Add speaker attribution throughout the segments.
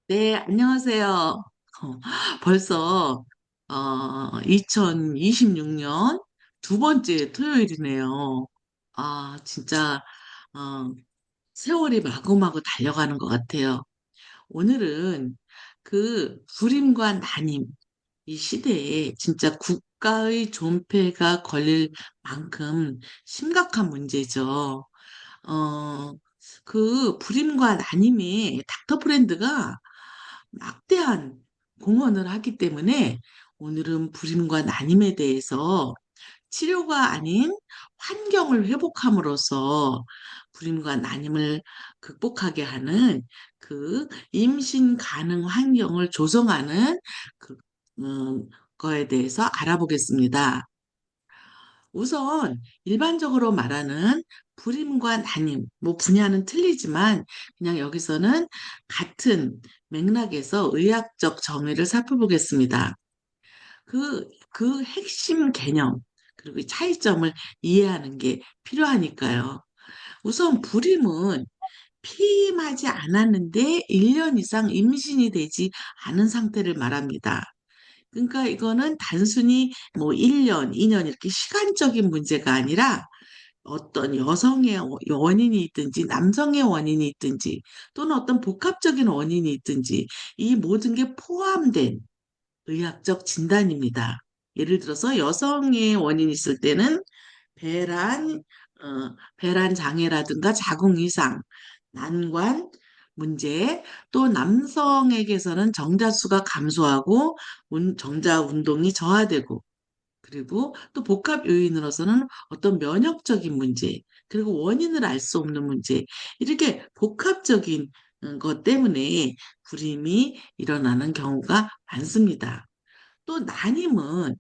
Speaker 1: 네, 안녕하세요. 벌써 2026년 두 번째 토요일이네요. 진짜 어, 세월이 마구마구 달려가는 것 같아요. 오늘은 그 불임과 난임, 이 시대에 진짜 국가의 존폐가 걸릴 만큼 심각한 문제죠. 어, 그 불임과 난임에 닥터 브랜드가 막대한 공헌을 하기 때문에 오늘은 불임과 난임에 대해서 치료가 아닌 환경을 회복함으로써 불임과 난임을 극복하게 하는 그 임신 가능 환경을 조성하는 그, 거에 대해서 알아보겠습니다. 우선 일반적으로 말하는 불임과 난임, 뭐 분야는 틀리지만 그냥 여기서는 같은 맥락에서 의학적 정의를 살펴보겠습니다. 그 핵심 개념, 그리고 이 차이점을 이해하는 게 필요하니까요. 우선 불임은 피임하지 않았는데 1년 이상 임신이 되지 않은 상태를 말합니다. 그러니까 이거는 단순히 뭐 1년, 2년 이렇게 시간적인 문제가 아니라 어떤 여성의 원인이 있든지 남성의 원인이 있든지 또는 어떤 복합적인 원인이 있든지 이 모든 게 포함된 의학적 진단입니다. 예를 들어서 여성의 원인이 있을 때는 배란, 배란 장애라든가 자궁 이상, 난관 문제, 또 남성에게서는 정자수가 감소하고 정자 운동이 저하되고, 그리고 또 복합 요인으로서는 어떤 면역적인 문제, 그리고 원인을 알 수 없는 문제, 이렇게 복합적인 것 때문에 불임이 일어나는 경우가 많습니다. 또 난임은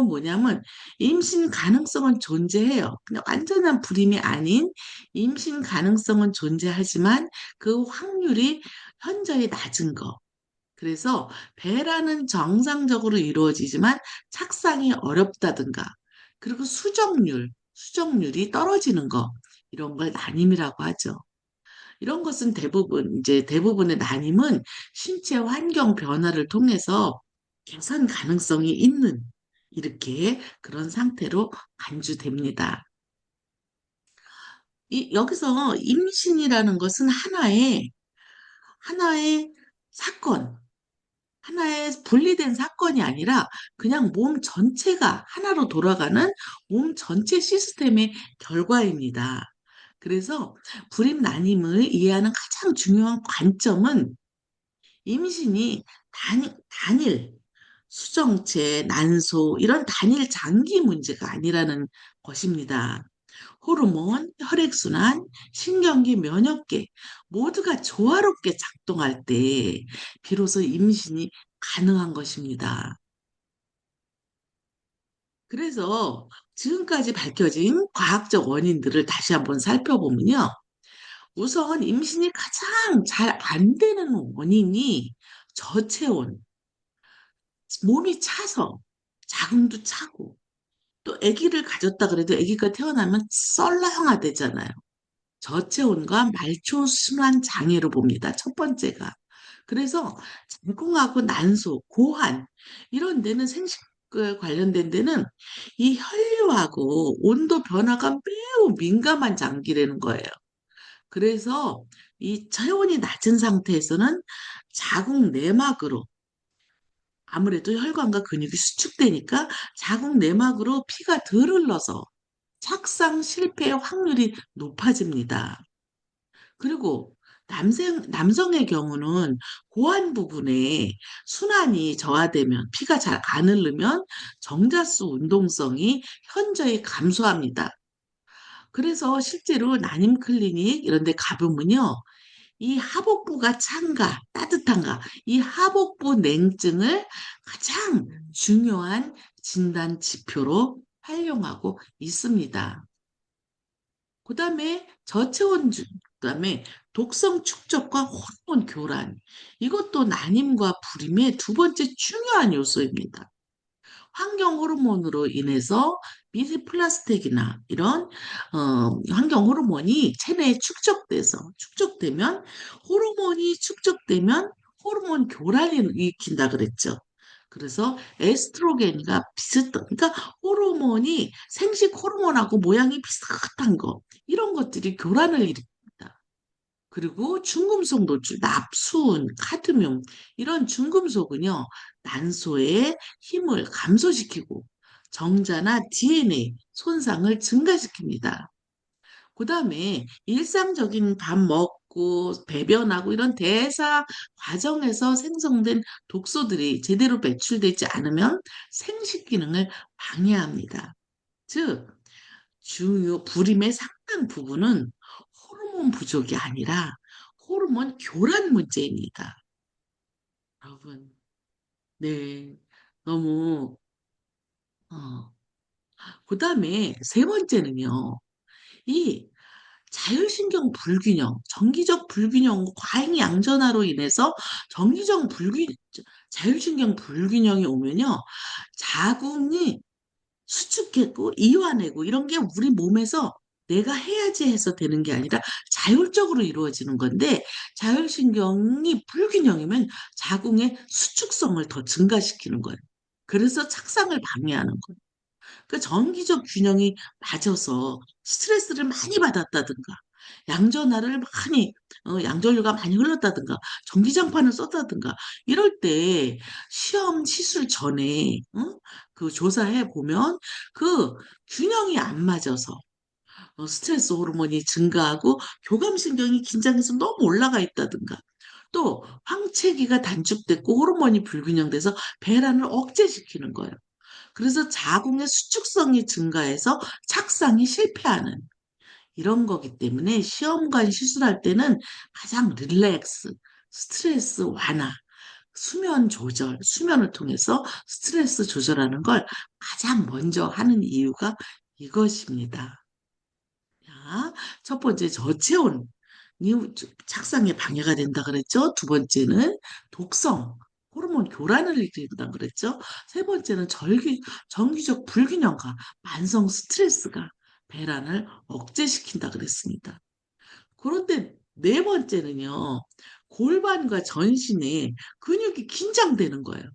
Speaker 1: 뭐냐면 임신 가능성은 존재해요. 그냥 완전한 불임이 아닌 임신 가능성은 존재하지만 그 확률이 현저히 낮은 거. 그래서 배라는 정상적으로 이루어지지만 착상이 어렵다든가, 그리고 수정률이 떨어지는 거, 이런 걸 난임이라고 하죠. 이런 것은 이제 대부분의 난임은 신체 환경 변화를 통해서 개선 가능성이 있는, 이렇게 그런 상태로 간주됩니다. 여기서 임신이라는 것은 하나의 사건, 하나의 분리된 사건이 아니라 그냥 몸 전체가 하나로 돌아가는 몸 전체 시스템의 결과입니다. 그래서 불임 난임을 이해하는 가장 중요한 관점은 임신이 단일, 수정체, 난소, 이런 단일 장기 문제가 아니라는 것입니다. 호르몬, 혈액순환, 신경계, 면역계 모두가 조화롭게 작동할 때 비로소 임신이 가능한 것입니다. 그래서 지금까지 밝혀진 과학적 원인들을 다시 한번 살펴보면요. 우선 임신이 가장 잘 안 되는 원인이 저체온, 몸이 차서 자궁도 차고 또 아기를 가졌다 그래도 아기가 태어나면 썰렁하대잖아요. 저체온과 말초순환 장애로 봅니다. 첫 번째가. 그래서 자궁하고 난소, 고환 이런 데는 생식에 관련된 데는 이 혈류하고 온도 변화가 매우 민감한 장기라는 거예요. 그래서 이 체온이 낮은 상태에서는 자궁 내막으로 아무래도 혈관과 근육이 수축되니까 자궁 내막으로 피가 덜 흘러서 착상 실패의 확률이 높아집니다. 그리고 남성의 경우는 고환 부분에 순환이 저하되면 피가 잘 안 흐르면 정자수 운동성이 현저히 감소합니다. 그래서 실제로 난임 클리닉 이런 데 가보면요. 이 하복부가 찬가, 따뜻한가, 이 하복부 냉증을 가장 중요한 진단 지표로 활용하고 있습니다. 그다음에 독성 축적과 호르몬 교란. 이것도 난임과 불임의 두 번째 중요한 요소입니다. 환경 호르몬으로 인해서 미세플라스틱이나 이런 환경 호르몬이 체내에 축적되면 호르몬이 축적되면 호르몬 교란이 일으킨다 그랬죠. 그래서 에스트로겐과 비슷한, 그러니까 호르몬이 생식 호르몬하고 모양이 비슷한 거, 이런 것들이 교란을 일으킵니다. 그리고 중금속 노출, 납수은, 카드뮴, 이런 중금속은요, 난소의 힘을 감소시키고 정자나 DNA 손상을 증가시킵니다. 그다음에 일상적인 밥 먹고 배변하고 이런 대사 과정에서 생성된 독소들이 제대로 배출되지 않으면 생식 기능을 방해합니다. 즉, 불임의 상당 부분은 호르몬 부족이 아니라 호르몬 교란 문제입니다. 여러분, 네. 너무, 어. 그다음에 세 번째는요. 이 자율신경 불균형, 정기적 불균형, 과잉 양전화로 인해서 자율신경 불균형이 오면요, 자궁이 수축했고 이완하고 이런 게 우리 몸에서 내가 해야지 해서 되는 게 아니라 자율적으로 이루어지는 건데, 자율신경이 불균형이면 자궁의 수축성을 더 증가시키는 거예요. 그래서 착상을 방해하는 거예요. 그 정기적 균형이 맞아서 스트레스를 많이 받았다든가, 양전화를 많이, 양전류가 많이 흘렀다든가, 전기장판을 썼다든가, 이럴 때 시험 시술 전에, 그 조사해 보면 그 균형이 안 맞아서 스트레스 호르몬이 증가하고 교감신경이 긴장해서 너무 올라가 있다든가, 또 황체기가 단축됐고 호르몬이 불균형돼서 배란을 억제시키는 거예요. 그래서 자궁의 수축성이 증가해서 착상이 실패하는 이런 거기 때문에 시험관 시술할 때는 가장 릴렉스, 스트레스 완화, 수면 조절, 수면을 통해서 스트레스 조절하는 걸 가장 먼저 하는 이유가 이것입니다. 자, 첫 번째 저체온이 착상에 방해가 된다 그랬죠. 두 번째는 독성, 호르몬 교란을 일으킨다 그랬죠. 세 번째는 정기적 불균형과 만성 스트레스가 배란을 억제시킨다 그랬습니다. 그런데 네 번째는요, 골반과 전신에 근육이 긴장되는 거예요.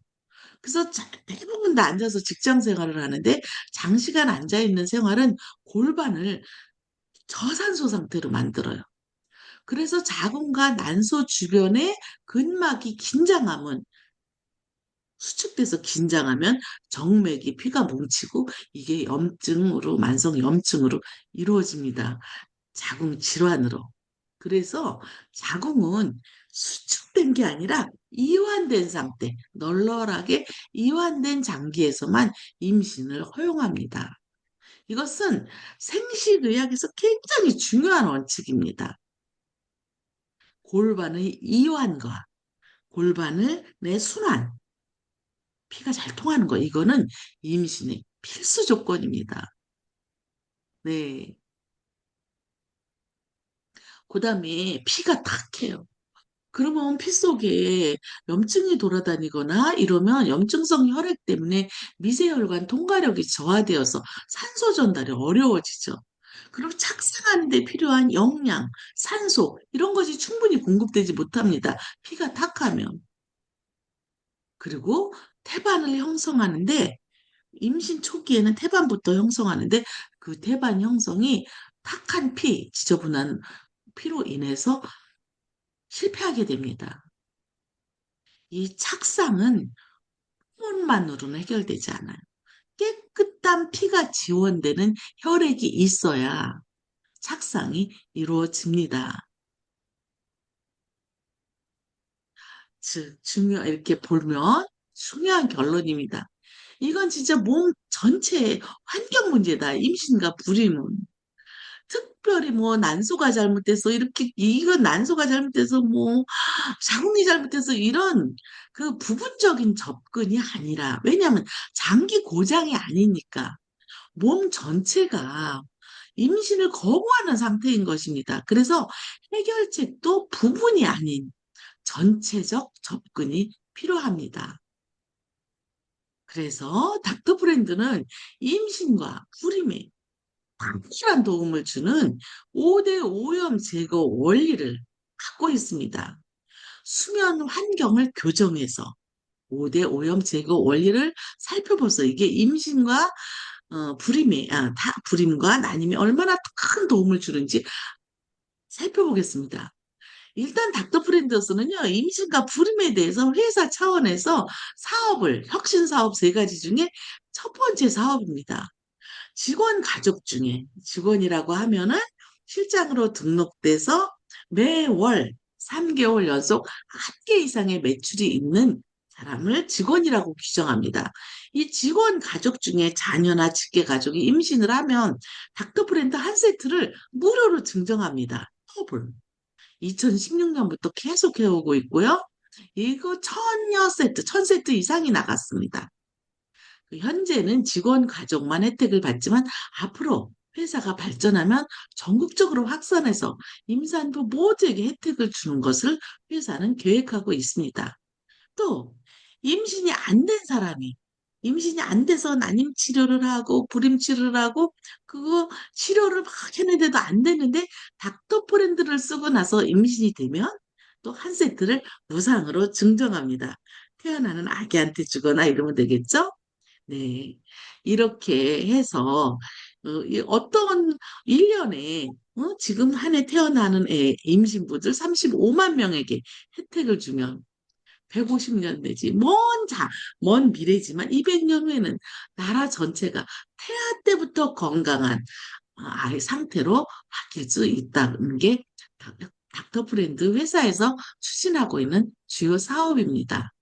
Speaker 1: 그래서 대부분 다 앉아서 직장 생활을 하는데, 장시간 앉아 있는 생활은 골반을 저산소 상태로 만들어요. 그래서 자궁과 난소 주변에 근막이 긴장하면, 수축돼서 긴장하면 정맥이 피가 뭉치고 이게 염증으로, 만성 염증으로 이루어집니다. 자궁 질환으로. 그래서 자궁은 수축된 게 아니라 이완된 상태, 널널하게 이완된 장기에서만 임신을 허용합니다. 이것은 생식의학에서 굉장히 중요한 원칙입니다. 골반의 이완과 골반의 내 순환, 피가 잘 통하는 거, 이거는 임신의 필수 조건입니다. 네. 그 다음에 피가 탁해요. 그러면 피 속에 염증이 돌아다니거나 이러면 염증성 혈액 때문에 미세혈관 통과력이 저하되어서 산소 전달이 어려워지죠. 그럼 착상하는 데 필요한 영양, 산소 이런 것이 충분히 공급되지 못합니다. 피가 탁하면. 그리고 태반을 형성하는데, 임신 초기에는 태반부터 형성하는데 그 태반 형성이 탁한 피, 지저분한 피로 인해서 실패하게 됩니다. 이 착상은 호르몬만으로는 해결되지 않아요. 깨끗한 피가 지원되는 혈액이 있어야 착상이 이루어집니다. 즉, 이렇게 보면 중요한 결론입니다. 이건 진짜 몸 전체의 환경 문제다. 임신과 불임은. 특별히 뭐 난소가 잘못돼서 이렇게, 이건 난소가 잘못돼서 뭐 자궁이 잘못돼서 이런 그 부분적인 접근이 아니라, 왜냐하면 장기 고장이 아니니까 몸 전체가 임신을 거부하는 상태인 것입니다. 그래서 해결책도 부분이 아닌 전체적 접근이 필요합니다. 그래서 닥터 브랜드는 임신과 불임에 확실한 도움을 주는 5대 오염 제거 원리를 갖고 있습니다. 수면 환경을 교정해서 5대 오염 제거 원리를 살펴보서 이게 임신과 불임과 난임에 얼마나 큰 도움을 주는지 살펴보겠습니다. 일단 닥터프렌더스는요, 임신과 불임에 대해서 회사 차원에서 혁신 사업 세 가지 중에 첫 번째 사업입니다. 직원 가족 중에 직원이라고 하면은 실장으로 등록돼서 매월 3개월 연속 한 개 이상의 매출이 있는 사람을 직원이라고 규정합니다. 이 직원 가족 중에 자녀나 직계 가족이 임신을 하면 닥터브랜드 한 세트를 무료로 증정합니다. 컵을. 2016년부터 계속 해오고 있고요. 이거 천 세트 이상이 나갔습니다. 현재는 직원 가족만 혜택을 받지만 앞으로 회사가 발전하면 전국적으로 확산해서 임산부 모두에게 혜택을 주는 것을 회사는 계획하고 있습니다. 또 임신이 안 돼서 난임 치료를 하고 불임 치료를 하고 그거 치료를 막 했는데도 안 되는데 닥터포렌드를 쓰고 나서 임신이 되면 또 한 세트를 무상으로 증정합니다. 태어나는 아기한테 주거나 이러면 되겠죠? 네. 이렇게 해서, 어떤 1년에, 지금 한 해 태어나는 임신부들 35만 명에게 혜택을 주면 150년 내지, 먼 미래지만 200년 후에는 나라 전체가 태아 때부터 건강한 아이 상태로 바뀔 수 있다는 게 닥터 프렌드 회사에서 추진하고 있는 주요 사업입니다.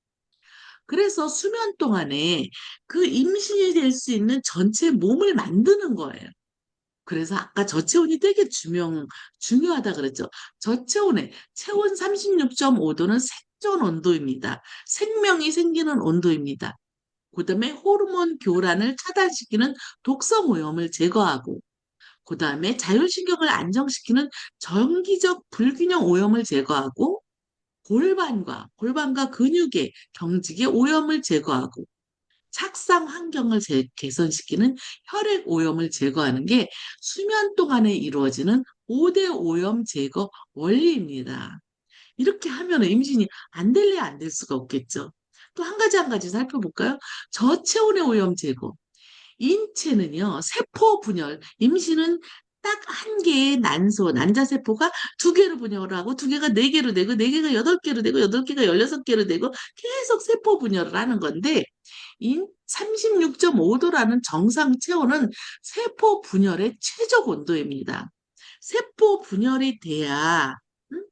Speaker 1: 그래서 수면 동안에 그 임신이 될 수 있는 전체 몸을 만드는 거예요. 그래서 아까 저체온이 되게 중요하다 그랬죠. 체온 36.5도는 생존 온도입니다. 생명이 생기는 온도입니다. 그다음에 호르몬 교란을 차단시키는 독성 오염을 제거하고, 그다음에 자율신경을 안정시키는 정기적 불균형 오염을 제거하고, 골반과 근육의 경직의 오염을 제거하고 착상 환경을 개선시키는 혈액 오염을 제거하는 게 수면 동안에 이루어지는 5대 오염 제거 원리입니다. 이렇게 하면 임신이 안 될래 안 될 수가 없겠죠. 또 한 가지 살펴볼까요? 저체온의 오염 제거. 인체는요, 세포 분열, 임신은 딱 한 개의 난자세포가 두 개로 분열을 하고, 두 개가 네 개로 되고, 네 개가 여덟 개로 되고, 여덟 개가 16개로 되고, 계속 세포 분열을 하는 건데, 36.5도라는 정상 체온은 세포 분열의 최적 온도입니다. 세포 분열이 돼야, 음?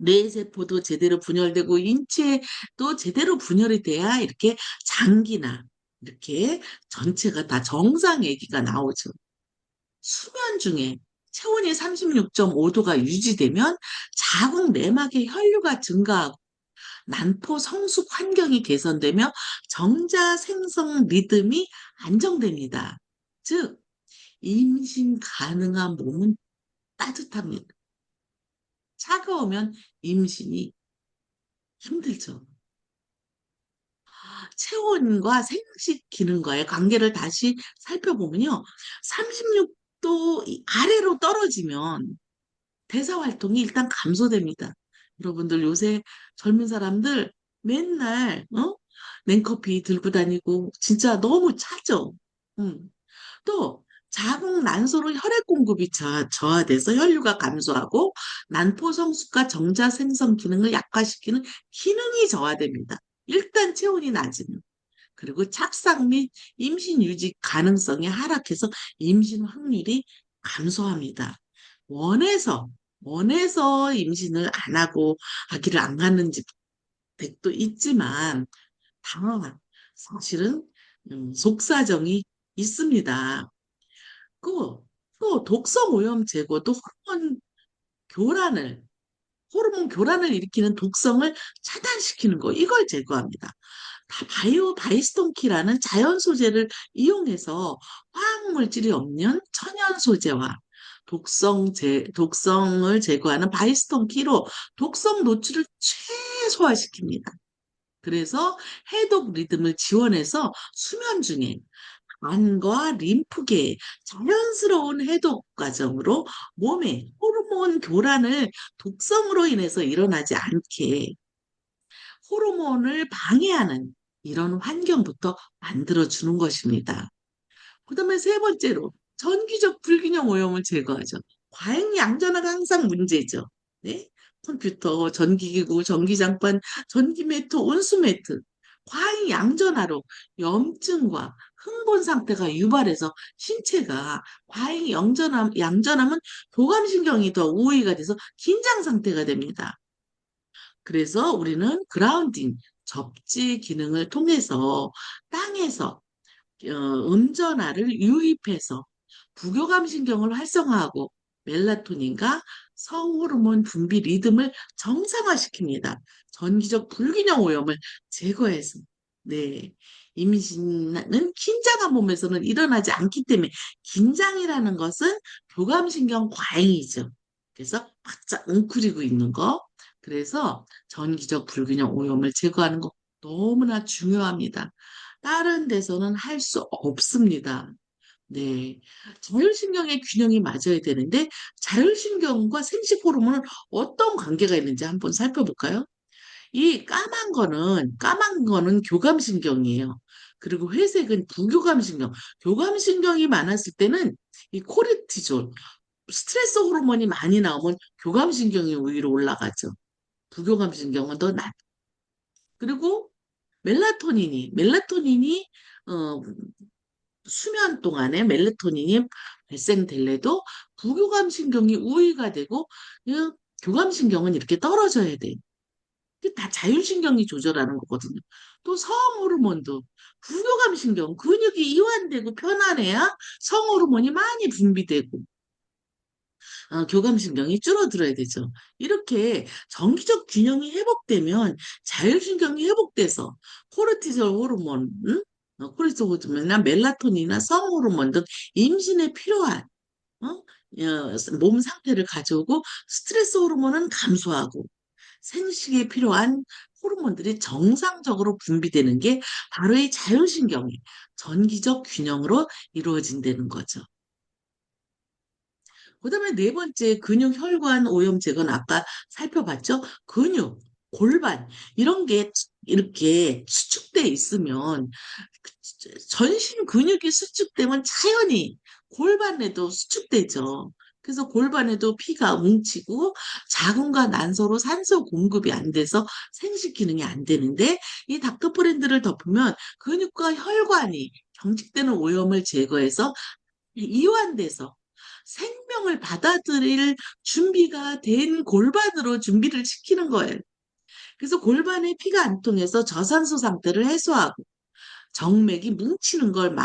Speaker 1: 뇌세포도 제대로 분열되고 인체도 제대로 분열이 돼야 이렇게 장기나 이렇게 전체가 다 정상 얘기가 나오죠. 수면 중에 체온이 36.5도가 유지되면 자궁 내막의 혈류가 증가하고 난포 성숙 환경이 개선되며 정자 생성 리듬이 안정됩니다. 즉, 임신 가능한 몸은 따뜻합니다. 차가우면 임신이 힘들죠. 체온과 생식 기능과의 관계를 다시 살펴보면요. 36도 아래로 떨어지면 대사 활동이 일단 감소됩니다. 여러분들 요새 젊은 사람들 맨날 냉커피 들고 다니고 진짜 너무 차죠. 음. 또 자궁 난소로 혈액 공급이 저하돼서 혈류가 감소하고 난포 성숙과 정자 생성 기능을 약화시키는 기능이 저하됩니다. 일단 체온이 낮으면. 그리고 착상 및 임신 유지 가능성이 하락해서 임신 확률이 감소합니다. 원해서, 원해서 임신을 안 하고 아기를 안 갖는 집도 있지만, 사실은 속사정이 있습니다. 그, 또 독성 오염 제거도 교란을, 호르몬 교란을 일으키는 독성을 차단시키는 거, 이걸 제거합니다. 다 바이스톤키라는 자연 소재를 이용해서 화학물질이 없는 천연 소재와 독성을 제거하는 바이스톤키로 독성 노출을 최소화시킵니다. 그래서 해독 리듬을 지원해서 수면 중에 안과 림프계의 자연스러운 해독 과정으로 몸의 호르몬 교란을 독성으로 인해서 일어나지 않게 호르몬을 방해하는 이런 환경부터 만들어주는 것입니다. 그다음에 세 번째로 전기적 불균형 오염을 제거하죠. 과잉 양전화가 항상 문제죠. 네? 컴퓨터, 전기기구, 전기장판, 전기매트, 온수매트. 과잉 양전화로 염증과 흥분 상태가 유발해서 신체가 과잉 양전하면 교감신경이 더 우위가 돼서 긴장 상태가 됩니다. 그래서 우리는 그라운딩, 접지 기능을 통해서 땅에서 음전하를 유입해서 부교감 신경을 활성화하고 멜라토닌과 성호르몬 분비 리듬을 정상화시킵니다. 전기적 불균형 오염을 제거해서. 네. 임신은 긴장한 몸에서는 일어나지 않기 때문에 긴장이라는 것은 교감신경 과잉이죠. 그래서 바짝 웅크리고 있는 거. 그래서 전기적 불균형 오염을 제거하는 거 너무나 중요합니다. 다른 데서는 할 수 없습니다. 네. 자율신경의 균형이 맞아야 되는데, 자율신경과 생식 호르몬은 어떤 관계가 있는지 한번 살펴볼까요? 이 까만 거는 교감신경이에요. 그리고 회색은 부교감신경. 교감신경이 많았을 때는 이 코르티졸, 스트레스 호르몬이 많이 나오면 교감신경이 위로 올라가죠. 부교감신경은 더 낮. 그리고 멜라토닌이 어, 수면 동안에 멜라토닌이 발생될래도 부교감신경이 우위가 되고 이 교감신경은 이렇게 떨어져야 돼. 이게 다 자율신경이 조절하는 거거든요. 또 성호르몬도 부교감신경 근육이 이완되고 편안해야 성호르몬이 많이 분비되고 교감신경이 줄어들어야 되죠. 이렇게 정기적 균형이 회복되면 자율신경이 회복돼서 코르티졸 호르몬, 코르티졸 호르몬이나 멜라토닌이나 성호르몬 등 임신에 필요한 어? 몸 상태를 가져오고 스트레스 호르몬은 감소하고 생식에 필요한 호르몬들이 정상적으로 분비되는 게 바로 이 자율신경의 전기적 균형으로 이루어진다는 거죠. 그다음에 네 번째 근육 혈관 오염 제거는 아까 살펴봤죠? 근육, 골반 이런 게 이렇게 수축돼 있으면 전신 근육이 수축되면 자연히 골반에도 수축되죠. 그래서 골반에도 피가 뭉치고 자궁과 난소로 산소 공급이 안 돼서 생식 기능이 안 되는데 이 닥터프렌드를 덮으면 근육과 혈관이 경직되는 오염을 제거해서 이완돼서 생명을 받아들일 준비가 된 골반으로 준비를 시키는 거예요. 그래서 골반에 피가 안 통해서 저산소 상태를 해소하고 정맥이 뭉치는 걸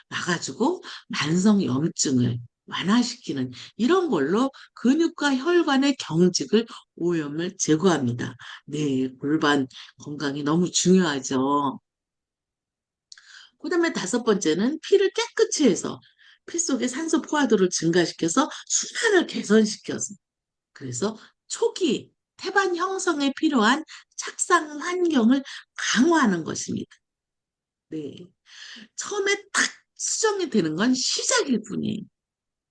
Speaker 1: 막아주고 만성 염증을 완화시키는 이런 걸로 근육과 혈관의 경직을 오염을 제거합니다. 네, 골반 건강이 너무 중요하죠. 그다음에 다섯 번째는 피를 깨끗이 해서 피 속의 산소 포화도를 증가시켜서 순환을 개선시켜서 그래서 초기 태반 형성에 필요한 착상 환경을 강화하는 것입니다. 네. 처음에 딱 수정이 되는 건 시작일 뿐이에요.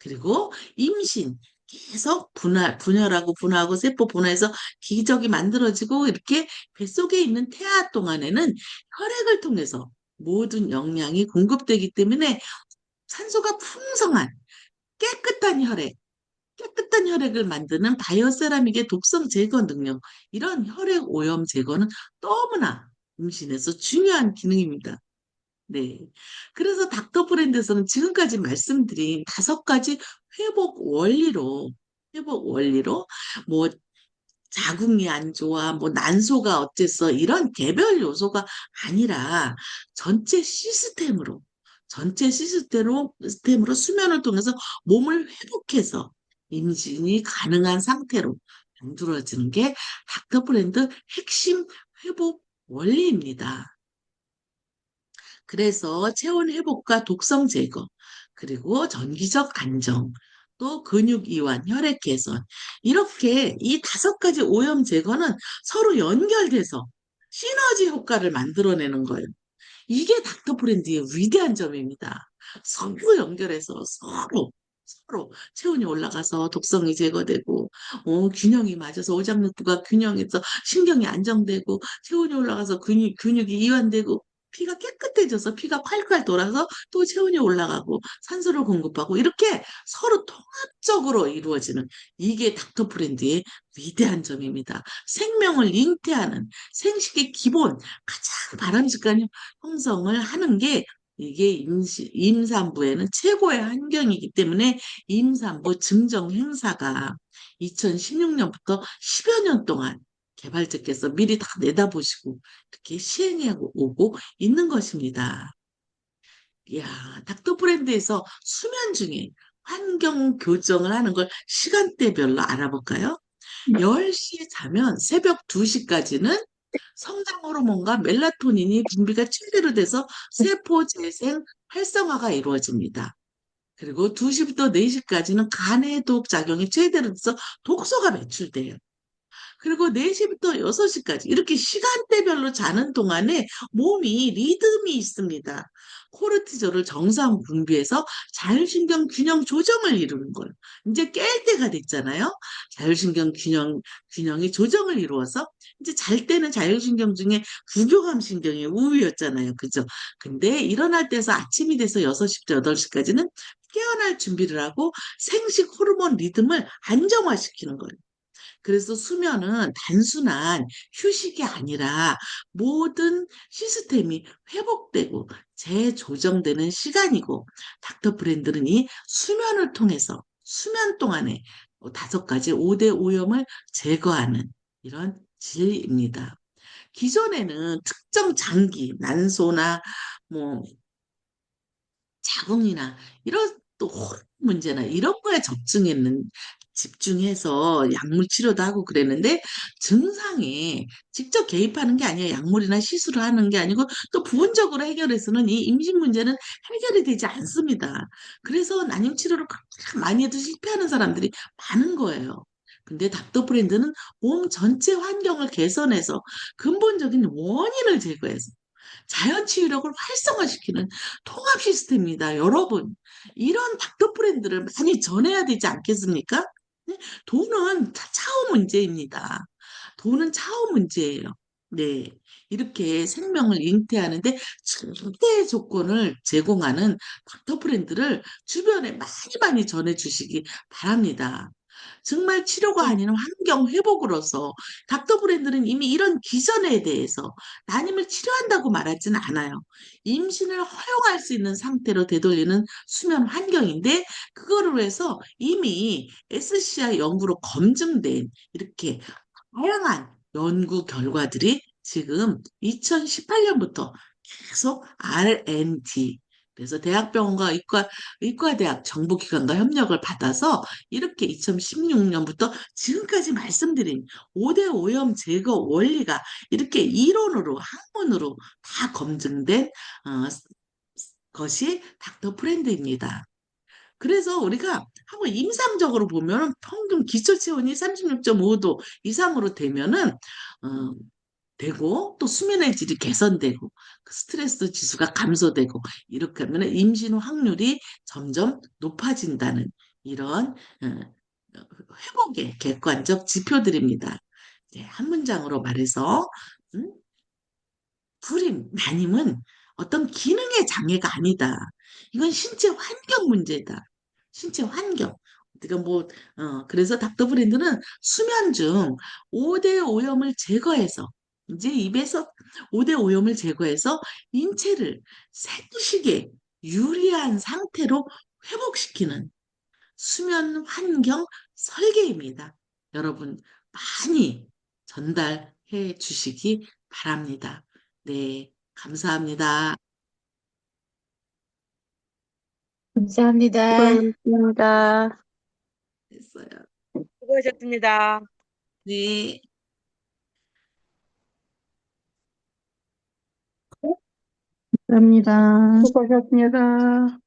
Speaker 1: 그리고 임신, 계속 분열하고 분화하고 세포 분화해서 기적이 만들어지고 이렇게 뱃속에 있는 태아 동안에는 혈액을 통해서 모든 영양이 공급되기 때문에 산소가 풍성한 깨끗한 혈액을 만드는 바이오세라믹의 독성 제거 능력, 이런 혈액 오염 제거는 너무나 임신에서 중요한 기능입니다. 네. 그래서 닥터 브랜드에서는 지금까지 말씀드린 다섯 가지 회복 원리로, 뭐, 자궁이 안 좋아, 뭐, 난소가 어째서, 이런 개별 요소가 아니라 전체 시스템으로 수면을 통해서 몸을 회복해서 임신이 가능한 상태로 만들어지는 게 닥터 브랜드 핵심 회복 원리입니다. 그래서 체온 회복과 독성 제거, 그리고 전기적 안정, 또 근육 이완, 혈액 개선. 이렇게 이 다섯 가지 오염 제거는 서로 연결돼서 시너지 효과를 만들어내는 거예요. 이게 닥터프렌드의 위대한 점입니다. 서로 연결해서 서로 체온이 올라가서 독성이 제거되고, 균형이 맞아서 오장육부가 균형해서 신경이 안정되고, 체온이 올라가서 근육이 이완되고, 피가 깨끗해져서 피가 콸콸 돌아서 또 체온이 올라가고 산소를 공급하고 이렇게 서로 통합적으로 이루어지는 이게 닥터프렌드의 위대한 점입니다. 생명을 잉태하는 생식의 기본, 가장 바람직한 형성을 하는 게 이게 임산부에는 최고의 환경이기 때문에 임산부 증정 행사가 2016년부터 10여 년 동안 개발자께서 미리 다 내다보시고 이렇게 시행해 오고 있는 것입니다. 이야, 닥터 브랜드에서 수면 중에 환경 교정을 하는 걸 시간대별로 알아볼까요? 10시에 자면 새벽 2시까지는 성장 호르몬과 멜라토닌이 분비가 최대로 돼서 세포 재생 활성화가 이루어집니다. 그리고 2시부터 4시까지는 간해독 작용이 최대로 돼서 독소가 배출돼요. 그리고 4시부터 6시까지 이렇게 시간대별로 자는 동안에 몸이 리듬이 있습니다. 코르티졸을 정상 분비해서 자율신경 균형 조정을 이루는 거예요. 이제 깰 때가 됐잖아요. 자율신경 균형이 조정을 이루어서 이제 잘 때는 자율신경 중에 부교감 신경이 우위였잖아요. 그죠? 근데 일어날 때에서 아침이 돼서 6시부터 8시까지는 깨어날 준비를 하고 생식 호르몬 리듬을 안정화시키는 거예요. 그래서 수면은 단순한 휴식이 아니라 모든 시스템이 회복되고 재조정되는 시간이고 닥터 브랜드는 이 수면을 통해서 수면 동안에 5가지 5대 오염을 제거하는 이런 진리입니다. 기존에는 특정 장기, 난소나 뭐 자궁이나 이런 또 호르몬 문제나 이런 거에 집중해서 약물 치료도 하고 그랬는데 증상에 직접 개입하는 게 아니라 약물이나 시술을 하는 게 아니고 또 부분적으로 해결해서는 이 임신 문제는 해결이 되지 않습니다. 그래서 난임 치료를 그렇게 많이 해도 실패하는 사람들이 많은 거예요. 근데 닥터 브랜드는 몸 전체 환경을 개선해서 근본적인 원인을 제거해서 자연 치유력을 활성화시키는 통합 시스템입니다. 여러분, 이런 닥터 브랜드를 많이 전해야 되지 않겠습니까? 네? 돈은 차후 문제입니다. 돈은 차후 문제예요. 네. 이렇게 생명을 잉태하는데 절대의 조건을 제공하는 닥터 브랜드를 주변에 많이 많이 전해주시기 바랍니다. 정말 치료가 아닌 환경 회복으로서 닥터 브랜드는 이미 이런 기전에 대해서 난임을 치료한다고 말하지는 않아요. 임신을 허용할 수 있는 상태로 되돌리는 수면 환경인데 그거를 위해서 이미 SCI 연구로 검증된 이렇게 다양한 연구 결과들이 지금 2018년부터 계속 R&D, 그래서 대학병원과 의과대학 정보기관과 협력을 받아서 이렇게 2016년부터 지금까지 말씀드린 5대 오염 제거 원리가 이렇게 이론으로, 학문으로 다 검증된 어, 것이 닥터 프렌드입니다. 그래서 우리가 한번 임상적으로 보면 평균 기초 체온이 36.5도 이상으로 어, 되고 또 수면의 질이 개선되고 그 스트레스 지수가 감소되고 이렇게 하면 임신 확률이 점점 높아진다는 이런 회복의 객관적 지표들입니다. 네, 한 문장으로 말해서 음, 난임은 어떤 기능의 장애가 아니다. 이건 신체 환경 문제다. 신체 환경. 그러니까 그래서 닥터 브랜드는 수면 중 5대 오염을 제거해서, 이제 입에서 5대 오염을 제거해서 인체를 생식에 유리한 상태로 회복시키는 수면 환경 설계입니다. 여러분, 많이 전달해 주시기 바랍니다. 네, 감사합니다.
Speaker 2: 감사합니다.
Speaker 3: 수고하셨습니다.
Speaker 1: 됐어요.
Speaker 2: 수고하셨습니다.
Speaker 1: 네.
Speaker 3: 감사합니다.
Speaker 2: 수고하셨습니다.